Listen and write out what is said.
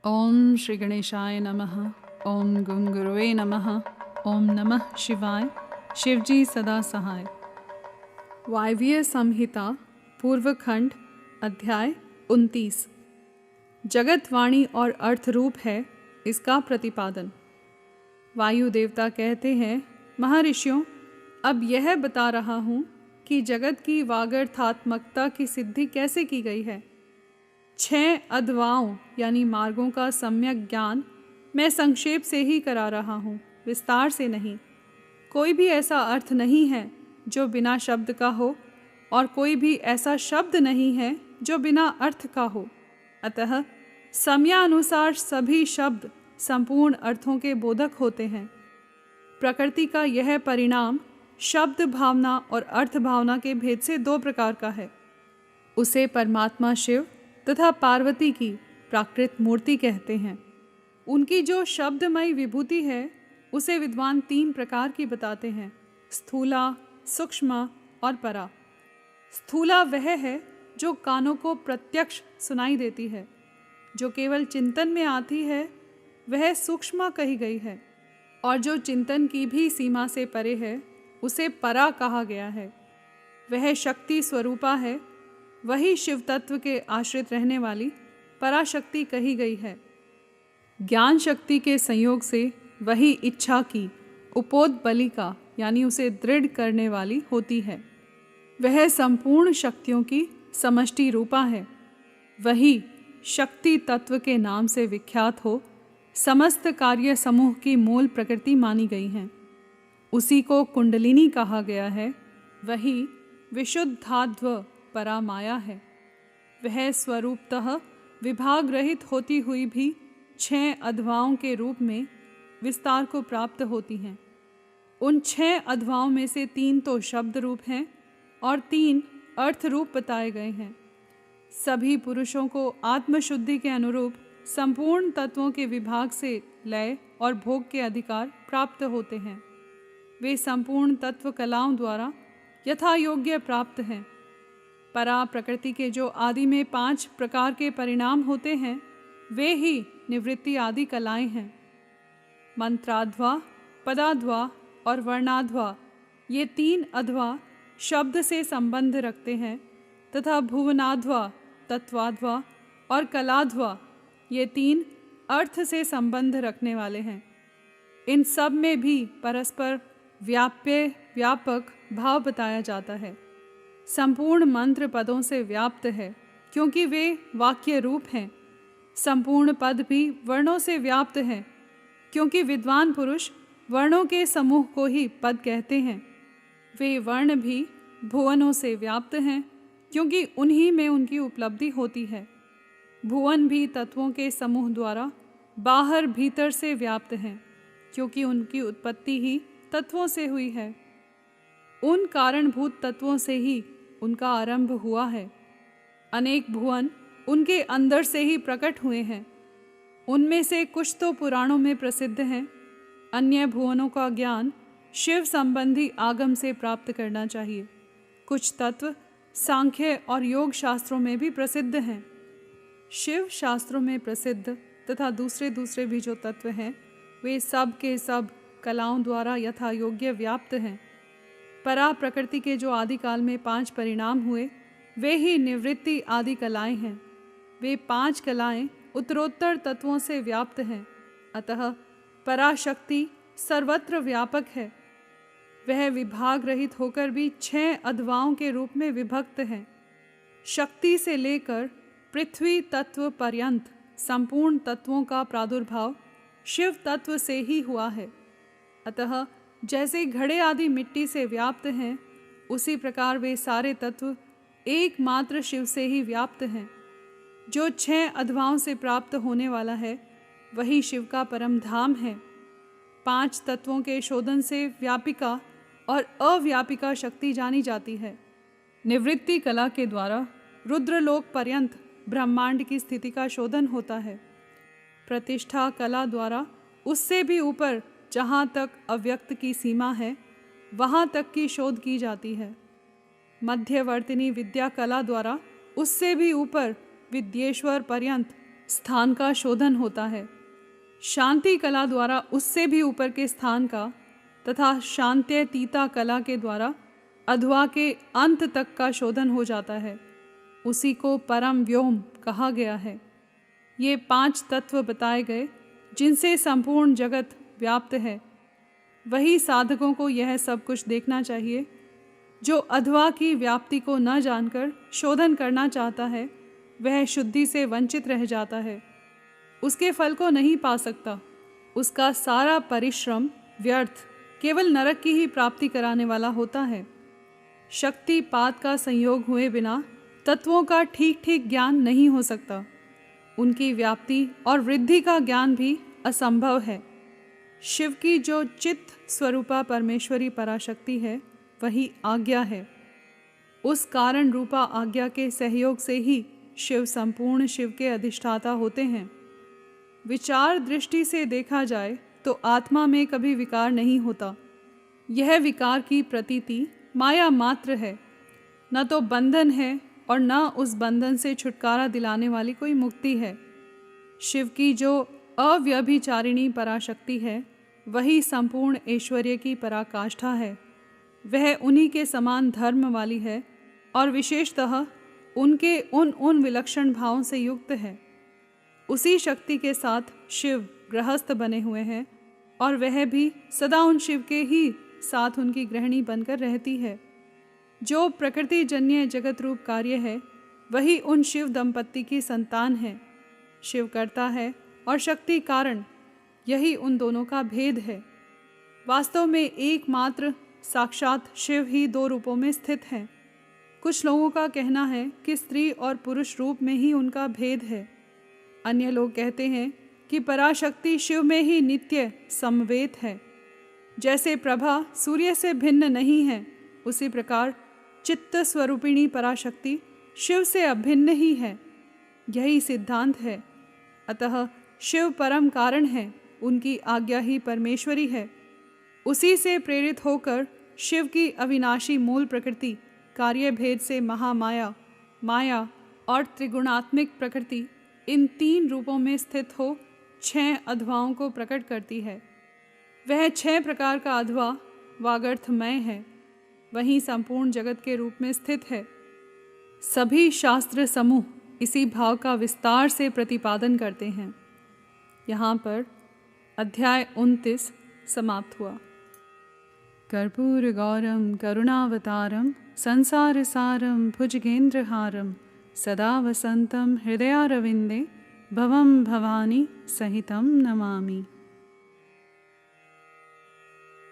ओम श्री गणेशाय नमः। ओम गुरुवे नमः। ओम नमः शिवाय। शिवजी सदा सहाय। वायव्य संहिता पूर्वखंड अध्याय 29। जगत वाणी और अर्थ रूप है इसका प्रतिपादन। वायु देवता कहते हैं, महर्षियों, अब यह बता रहा हूँ कि जगत की वागर्थात्मकता की सिद्धि कैसे की गई है। 6 अध्वाओं यानी मार्गों का सम्यक ज्ञान मैं संक्षेप से ही करा रहा हूँ, विस्तार से नहीं। कोई भी ऐसा अर्थ नहीं है जो बिना शब्द का हो, और कोई भी ऐसा शब्द नहीं है जो बिना अर्थ का हो। अतः समयानुसार सभी शब्द संपूर्ण अर्थों के बोधक होते हैं। प्रकृति का यह परिणाम शब्द भावना और अर्थ भावना के भेद से 2 प्रकार का है। उसे परमात्मा शिव तथा पार्वती की प्राकृत मूर्ति कहते हैं। उनकी जो शब्दमयी विभूति है उसे विद्वान 3 प्रकार की बताते हैं, स्थूला, सूक्ष्म और परा। स्थूला वह है जो कानों को प्रत्यक्ष सुनाई देती है, जो केवल चिंतन में आती है वह सूक्ष्म कही गई है, और जो चिंतन की भी सीमा से परे है उसे परा कहा गया है। वह शक्ति स्वरूपा है, वही शिव तत्व के आश्रित रहने वाली पराशक्ति कही गई है। ज्ञान शक्ति के संयोग से वही इच्छा की उपोदबलिका यानी उसे दृढ़ करने वाली होती है। वह संपूर्ण शक्तियों की समष्टि रूपा है। वही शक्ति तत्व के नाम से विख्यात हो समस्त कार्य समूह की मूल प्रकृति मानी गई हैं। उसी को कुंडलिनी कहा गया है। वही विशुद्धाध्व परामाया है। वह स्वरूपतः विभाग रहित होती हुई भी 6 अध्वाओं के रूप में विस्तार को प्राप्त होती हैं। उन 6 अध्वाओं में से 3 तो शब्द रूप हैं और 3 अर्थ रूप बताए गए हैं। सभी पुरुषों को आत्मशुद्धि के अनुरूप संपूर्ण तत्वों के विभाग से लय और भोग के अधिकार प्राप्त होते हैं। वे संपूर्ण तत्व कलाओं द्वारा यथा योग्य प्राप्त हैं। परा प्रकृति के जो आदि में 5 प्रकार के परिणाम होते हैं वे ही निवृत्ति आदि कलाएं हैं। मंत्राध्वा, पदाध्वा और वर्णाध्वा ये 3 अध्वा शब्द से संबंध रखते हैं, तथा भुवनाध्वा, तत्वाध्वा और कलाध्वा ये 3 अर्थ से संबंध रखने वाले हैं। इन सब में भी परस्पर व्याप्य व्यापक भाव बताया जाता है। संपूर्ण मंत्र पदों से व्याप्त है क्योंकि वे वाक्य रूप हैं। संपूर्ण पद भी वर्णों से व्याप्त हैं क्योंकि विद्वान पुरुष वर्णों के समूह को ही पद कहते हैं। वे वर्ण भी भुवनों से व्याप्त हैं क्योंकि उन्हीं में उनकी उपलब्धि होती है। भुवन भी तत्वों के समूह द्वारा बाहर भीतर से व्याप्त हैं क्योंकि उनकी उत्पत्ति ही तत्वों से हुई है। उन कारणभूत तत्वों से ही उनका आरंभ हुआ है। अनेक भुवन उनके अंदर से ही प्रकट हुए हैं। उनमें से कुछ तो पुराणों में प्रसिद्ध हैं। अन्य भुवनों का ज्ञान शिव संबंधी आगम से प्राप्त करना चाहिए। कुछ तत्व सांख्य और योग शास्त्रों में भी प्रसिद्ध हैं। शिव शास्त्रों में प्रसिद्ध तथा दूसरे भी जो तत्व हैं वे सब के सब कलाओं द्वारा यथा योग्य व्याप्त हैं। परा प्रकृति के जो आदिकाल में 5 परिणाम हुए वे ही निवृत्ति आदि कलाएं हैं। वे 5 कलाएं उत्तरोत्तर तत्वों से व्याप्त हैं। अतः पराशक्ति सर्वत्र व्यापक है। वह विभाग रहित होकर भी 6 अध्वाओं के रूप में विभक्त है। शक्ति से लेकर पृथ्वी तत्व पर्यंत संपूर्ण तत्वों का प्रादुर्भाव शिव तत्व से ही हुआ है। अतः जैसे घड़े आदि मिट्टी से व्याप्त हैं, उसी प्रकार वे सारे तत्व एकमात्र शिव से ही व्याप्त हैं। जो 6 अध्वाओं से प्राप्त होने वाला है वही शिव का परम धाम है। 5 तत्वों के शोधन से व्यापिका और अव्यापिका शक्ति जानी जाती है। निवृत्ति कला के द्वारा रुद्रलोक पर्यंत ब्रह्मांड की स्थिति का शोधन होता है। प्रतिष्ठा कला द्वारा उससे भी ऊपर जहाँ तक अव्यक्त की सीमा है वहाँ तक की शोध की जाती है। मध्यवर्तिनी विद्या कला द्वारा उससे भी ऊपर विद्येश्वर पर्यंत स्थान का शोधन होता है। शांति कला द्वारा उससे भी ऊपर के स्थान का तथा शांत्यतीता कला के द्वारा अध्वा के अंत तक का शोधन हो जाता है। उसी को परम व्योम कहा गया है। ये 5 तत्व बताए गए जिनसे संपूर्ण जगत व्याप्त है। वही साधकों को यह सब कुछ देखना चाहिए। जो अध्वा की व्याप्ति को न जानकर शोधन करना चाहता है वह शुद्धि से वंचित रह जाता है, उसके फल को नहीं पा सकता। उसका सारा परिश्रम व्यर्थ, केवल नरक की ही प्राप्ति कराने वाला होता है। शक्तिपात का संयोग हुए बिना तत्वों का ठीक ठीक ज्ञान नहीं हो सकता। उनकी व्याप्ति और वृद्धि का ज्ञान भी असंभव है। शिव की जो चित्त स्वरूपा परमेश्वरी पराशक्ति है वही आज्ञा है। उस कारण रूपा आज्ञा के सहयोग से ही शिव संपूर्ण शिव के अधिष्ठाता होते हैं। विचार दृष्टि से देखा जाए तो आत्मा में कभी विकार नहीं होता। यह विकार की प्रतीति माया मात्र है। न तो बंधन है और न उस बंधन से छुटकारा दिलाने वाली कोई मुक्ति है। शिव की जो अव्यभिचारिणी पराशक्ति है वही संपूर्ण ऐश्वर्य की पराकाष्ठा है। वह उन्हीं के समान धर्म वाली है और विशेषतः उनके उन विलक्षण भावों से युक्त है। उसी शक्ति के साथ शिव गृहस्थ बने हुए हैं और वह भी सदा उन शिव के ही साथ उनकी गृहिणी बनकर रहती है। जो प्रकृति जन्य जगत रूप कार्य है वही उन शिव दंपत्ति की संतान है। शिव करता है और शक्ति कारण, यही उन दोनों का भेद है। वास्तव में एकमात्र साक्षात शिव ही 2 रूपों में स्थित हैं। कुछ लोगों का कहना है कि स्त्री और पुरुष रूप में ही उनका भेद है। अन्य लोग कहते हैं कि पराशक्ति शिव में ही नित्य समवेत है। जैसे प्रभा सूर्य से भिन्न नहीं है, उसी प्रकार चित्त स्वरूपिणी पराशक्ति शिव से अभिन्न ही है। यही सिद्धांत है। अतः शिव परम कारण है, उनकी आज्ञा ही परमेश्वरी है। उसी से प्रेरित होकर शिव की अविनाशी मूल प्रकृति कार्य भेद से महामाया, माया और त्रिगुणात्मिक प्रकृति इन 3 रूपों में स्थित हो 6 अध्वाओं को प्रकट करती है। वह 6 प्रकार का अध्वा वागर्थमय है, वहीं संपूर्ण जगत के रूप में स्थित है। सभी शास्त्र समूह इसी भाव का विस्तार से प्रतिपादन करते हैं। यहाँ पर अध्याय 29 समाप्त हुआ। कर्पूर गौरम करुणावतारम संसार सारम भुजगेंद्रहारम सदा वसंतम हृदयारविंदे भवम भवानी सहितं नमामि।